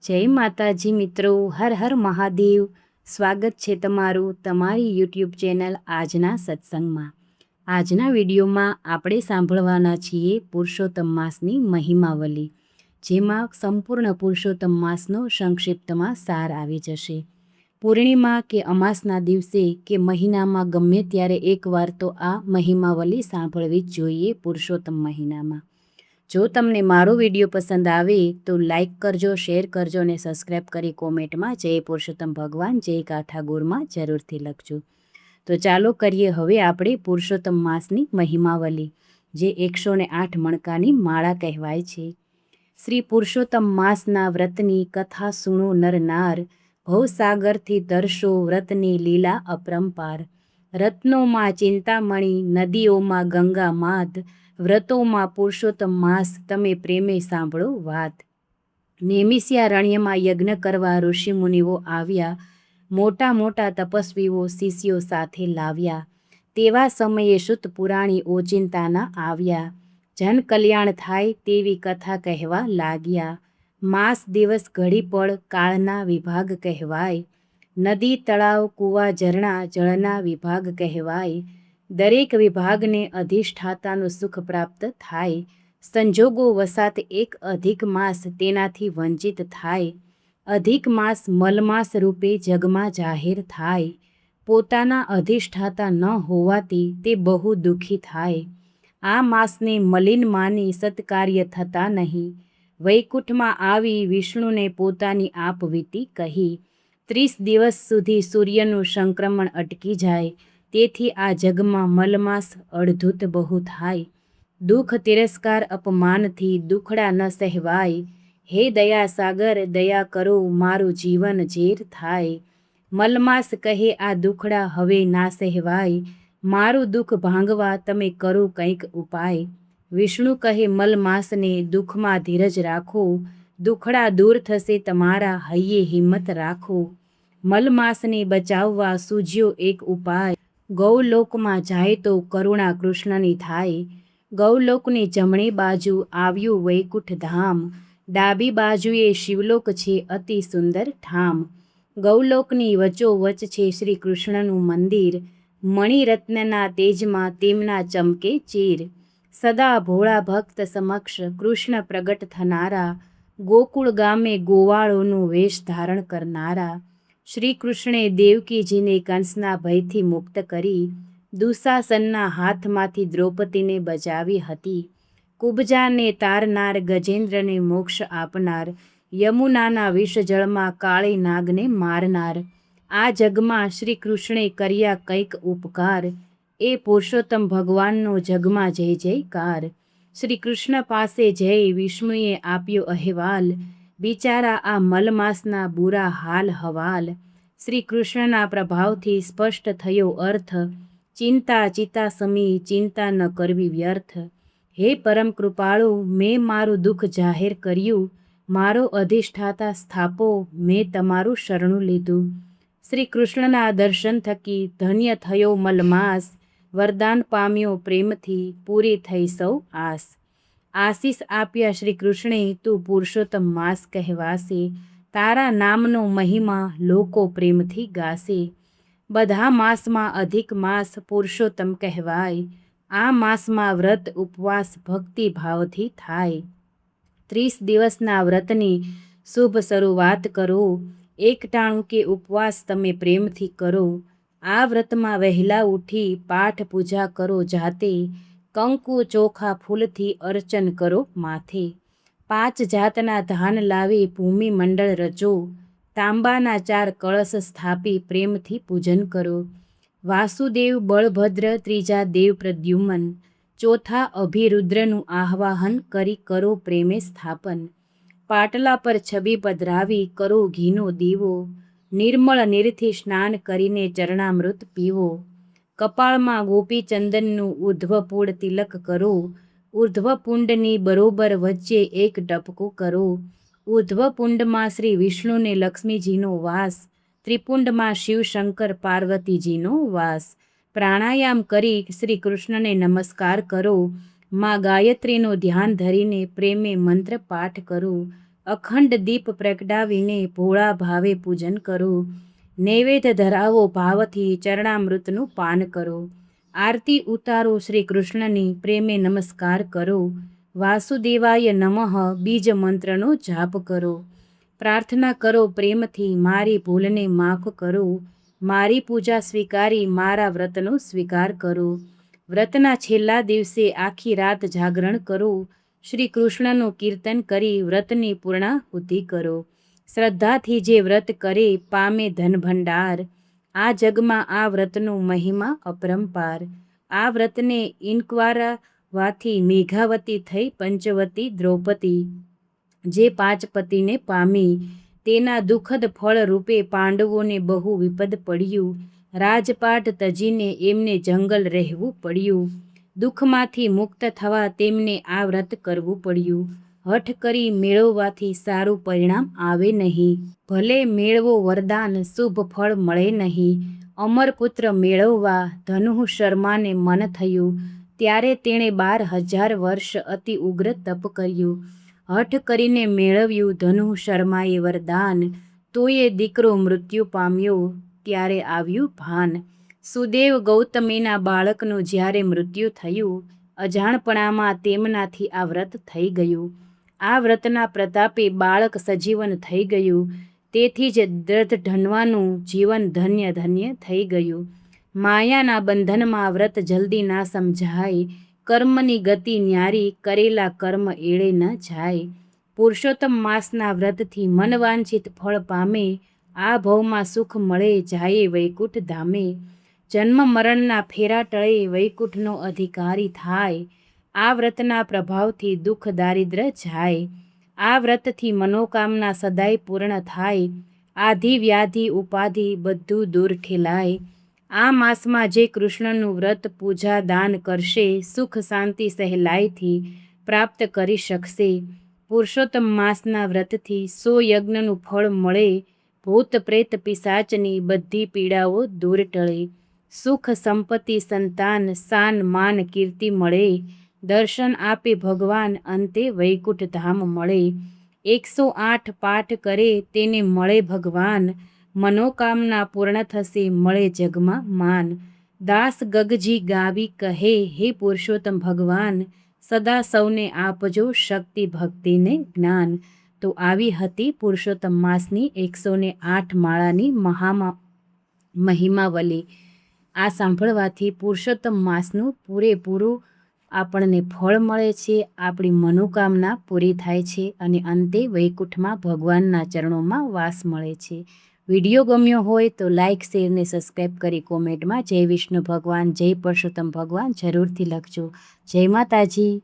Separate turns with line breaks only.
જય માતાજી મિત્રો, હર હર મહાદેવ. સ્વાગત છે તમારું તમારી યુટ્યુબ ચેનલ આજના સત્સંગમાં. આજના વિડીયોમાં આપણે સાંભળવાના છીએ પુરુષોત્તમ માસની મહિમાવલી, જેમાં સંપૂર્ણ પુરુષોત્તમ માસનો સંક્ષિપ્તમાં સાર આવી જશે. પૂર્ણિમા કે અમાસના દિવસે કે મહિનામાં ગમે ત્યારે એકવાર તો આ મહિમાવલી સાંભળવી જ જોઈએ પુરુષોત્તમ મહિનામાં. જો તમને મારો વિડીયો પસંદ આવે તો લાઈક કરજો, શેર કરજો અને સબસ્ક્રાઈબ કરી કોમેન્ટમાં જય પુરુષોત્તમ ભગવાન, જય કાઠાગોરમાં જરૂરથી લખજો. તો ચાલો કરીએ હવે આપણે પુરુષોત્તમ માસની મહિમાવલી, જે 108 મણકાની માળા કહેવાય છે. શ્રી પુરુષોત્તમ માસના વ્રતની કથા સુણો નરનાર, ભવસાગરથી તરશો વ્રતની લીલા અપરંપાર. રત્નોમાં ચિંતામણી, નદીઓમાં ગંગા માત, વ્રતોમાં પુરુષોત્તમ માસ, તમે પ્રેમે સાંભળો વાત. નેમિષારણ્યમાં યજ્ઞ કરવા ઋષિમુનિઓ આવ્યા, મોટા મોટા તપસ્વીઓ શિષ્યો સાથે લાવ્યા. તેવા સમયે શુદ્ધ પુરાણી ઓચિંતાના આવ્યા, જન કલ્યાણ થાય તેવી કથા કહેવા લાગ્યા. માસ દિવસ ઘડી પળ કાળના વિભાગ કહેવાય, નદી તળાવ કૂવા ઝરણા જળના વિભાગ કહેવાય. દરેક વિભાગને અધિષ્ઠાતાનું સુખ પ્રાપ્ત થાય, સંજોગો વસાત એક અધિક માસ તેનાથી વંચિત થાય. અધિક માસ મલમાસ રૂપે જગમાં જાહેર થાય, પોતાના અધિષ્ઠાતા ન હોવાથી તે બહુ દુઃખી થાય. આ માસને મલિન માની સત્કાર્ય થતા નહીં, વૈકુંઠમાં આવી વિષ્ણુને પોતાની આપવીતી કહી. 30 દિવસ સુધી સૂર્યનું સંક્રમણ અટકી જાય, તેથી આ જગમાં મલમાસ અડધૂત બહુ થાય. દુઃખ તિરસ્કાર અપમાનથી દુખડા ન સહેવાય, હે દયા સાગર દયા કરો મારું જીવન ઝેર થાય. મલમાસ કહે આ દુખડા હવે ના સહેવાય, મારું દુઃખ ભાંગવા તમે કરો કંઈક ઉપાય. વિષ્ણુ કહે મલમાસને દુઃખમાં ધીરજ રાખો, દુખડા દૂર થશે તમારા હૈયે હિંમત રાખો. મલમાસને બચાવવા સૂઝ્યો એક ઉપાય, ગૌલોકમાં જાય તો કરુણા કૃષ્ણની થાય. ગૌલોકની જમણી બાજુ આવ્યું વૈકુંઠ ધામ, ડાબી બાજુએ શિવલોક છે અતિ સુંદર ઠામ. ગૌલોકની વચ્ચોવચ છે શ્રી કૃષ્ણનું મંદિર, મણિરત્નના તેજમાં તેમના ચમકે ચીર. સદા ભોળા ભક્ત સમક્ષ કૃષ્ણ પ્રગટ થનારા, ગોકુળ ગામે ગોવાળોનું વેશ ધારણ કરનારા. શ્રી કૃષ્ણે દેવકીજીને કંસના ભયથી મુક્ત કરી, દુશાસનના હાથમાંથી દ્રૌપદીને બચાવી હતી. કુબજાને તારનાર, ગજેન્દ્રને મોક્ષ આપનાર, યમુનાના વિષજળમાં કાળી નાગને મારનાર. આ જગમાં શ્રી કૃષ્ણે કર્યા કંઈક ઉપકાર, એ પુરુષોત્તમ ભગવાનનો જગમાં જય જયકાર. શ્રી કૃષ્ણ પાસે જઈ વિષ્ણુએ આપ્યો અહેવાલ, બિચારા આ મલમાસના બુરા હાલ હવાલ. શ્રી કૃષ્ણના પ્રભાવથી સ્પષ્ટ થયો અર્થ, ચિંતા ચિતા સમી ચિંતા ન કરવી વ્યર્થ. હે પરમ કૃપાળુ મેં મારું દુઃખ જાહેર કર્યું, મારો અધિષ્ઠાતા સ્થાપો મેં તમારું શરણું લીધું. શ્રી કૃષ્ણના દર્શન થકી ધન્ય થયો મલમાસ, વરદાન પામ્યો પ્રેમથી પૂરી થઈ સૌ આસ. આશીષ આપ્યા શ્રી કૃષ્ણે તું પુરુષોત્તમ માસ કહેવાશે, તારા નામનો મહિમા લોકો પ્રેમથી ગાશે. બધા માસમાં અધિક માસ પુરુષોત્તમ કહેવાય, આ માસમાં વ્રત ઉપવાસ ભક્તિ ભાવથી થાય. 30 દિવસના વ્રતની શુભ શરૂઆત કરો, એકટાણું કે ઉપવાસ તમે પ્રેમથી કરો. આ વ્રતમાં વહેલા ઉઠી પાઠ પૂજા કરો જાતે, કંકુ ચોખા ફૂલથી અર્ચન કરો માથે. 5 જાતના ધાન લાવી ભૂમિ મંડળ રચો, તાંબાના 4 કળશ સ્થાપી પ્રેમથી પૂજન કરો. વાસુદેવ બળભદ્ર, ત્રીજા દેવ પ્રદ્યુમન, ચોથા અભિરુદ્રનું આહ્વાહન કરી કરો પ્રેમે સ્થાપન. પાટલા પર છબી પધરાવી કરો ઘીનો દીવો, નિર્મળ નીરથી સ્નાન કરીને ચરણામૃત પીવો. કપાળમાં ગોપીચંદનનું ઉર્ધ્વપૂડ તિલક કરો, ઉર્ધ્વપુંડની બરોબર વચ્ચે એક ટપકું કરો. ઉર્ધ્વપુંડમાં શ્રી વિષ્ણુને લક્ષ્મીજીનો વાસ, ત્રિપુંડમાં શિવ શંકર પાર્વતીજીનો વાસ. પ્રાણાયામ કરી શ્રી કૃષ્ણને નમસ્કાર કરો, માં ગાયત્રીનું ધ્યાન ધરીને પ્રેમે મંત્ર પાઠ કરો. અખંડ દીપ પ્રગટાવીને ભોળા ભાવે પૂજન કરો. નૈવેદ્ય ધરાવો ભાવથી ચરણામૃતનું પાન કરો. આરતી ઉતારો શ્રી કૃષ્ણની પ્રેમે નમસ્કાર કરો. વાસુદેવાય નમઃ બીજ મંત્રનો જાપ કરો. પ્રાર્થના કરો પ્રેમથી મારી ભૂલને માફ કરો. મારી પૂજા સ્વીકારી મારા વ્રતનો સ્વીકાર કરો. વ્રતના છેલ્લા દિવસે આખી રાત જાગરણ કરો. શ્રી કૃષ્ણનું કીર્તન કરી વ્રતની પૂર્ણાહુતિ કરો. શ્રદ્ધાથી જે વ્રત કરે પામે ધન ભંડાર. આ જગમાં આ વ્રતનો મહિમા અપરંપાર. આ વ્રતને ઇન્કવારવાથી મેઘાવતી થઈ પંચવતી દ્રૌપદી. જે 5 પતિને પામી તેના દુઃખદ ફળ રૂપે પાંડવોને બહુ વિપદ પડ્યું. રાજપાટ તજીને એમને જંગલ રહેવું પડ્યું. દુઃખમાંથી મુક્ત થવા તેમને આ વ્રત કરવું પડ્યું. હઠ કરી મેળવવાથી સારું પરિણામ આવે નહીં. ભલે મેળવો વરદાન શુભ ફળ મળે નહીં. અમરપુત્ર મેળવવા ધનુ શર્માને મન થયું. ત્યારે તેણે 12,000 વર્ષ અતિ ઉગ્ર તપ કર્યું. હઠ કરીને મેળવ્યું ધનુ શર્માએ વરદાન. તોય દીકરો મૃત્યુ પામ્યો ત્યારે આવ્યું ભાન. સુદેવ ગૌતમીના બાળકનું જ્યારે મૃત્યુ થયું અજાણપણામાં તેમનાથી આ વ્રત થઈ ગયું. આ વ્રતના પ્રતાપે બાળક સજીવન થઈ ગયું. તેથી જ દૃઢધનવાનું જીવન ધન્ય ધન્ય થઈ ગયું. માયાના બંધનમાં વ્રત જલ્દી ના સમજાય. કર્મની ગતિ ન્યારી કરેલા કર્મ એળે ન જાય. પુરુષોત્તમ માસના વ્રતથી મનવાંછિત ફળ પામે. આ ભવમાં સુખ મળે જાય વૈકુંઠ ધામે. જન્મ મરણના ફેરા ટળે વૈકુંઠનો અધિકારી થાય. આ વ્રતના પ્રભાવથી દુઃખ દારિદ્ર જાય. આ વ્રતથી મનોકામના સદાય પૂર્ણ થાય. આધિ વ્યાધિ ઉપાધિ બધું દૂર ઠેલાય. આ માસમાં જે કૃષ્ણનું વ્રત પૂજા દાન કરશે સુખ શાંતિ સહેલાઈથી પ્રાપ્ત કરી શકશે. પુરુષોત્તમ માસના વ્રતથી 100 યજ્ઞનું ફળ મળે. ભૂત પ્રેત પિશાચની બધી પીડાઓ દૂર ટળે. સુખ સંપત્તિ સંતાન શાન માન કીર્તિ મળે. દર્શન આપે ભગવાન અંતે વૈકુંઠ ધામ મળે. 108 પાઠ કરે તેને મળે ભગવાન. મનોકામના પૂર્ણ થશે મળે જગમાં માન. દાસ ગગજી ગાવી કહે હે પુરુષોત્તમ ભગવાન. સદા સૌને આપજો શક્તિ ભક્તિને જ્ઞાન. તો આવી હતી પુરુષોત્તમ માસની 108 માળાની મહિમાવલી. આ સાંભળવાથી પુરુષોત્તમ માસનું પૂરેપૂરું આપણને ફળ મળે છે. આપણી મનોકામના પૂરી થાય છે અને અંતે વૈકુંઠમાં ભગવાનના ચરણોમાં વાસ મળે છે. વિડીયો ગમ્યો હોય તો લાઇક શેર ને સબસ્ક્રાઈબ કરી કોમેન્ટમાં જય વિષ્ણુ ભગવાન જય પુરુષોત્તમ ભગવાન જરૂરથી લખજો. જય માતાજી.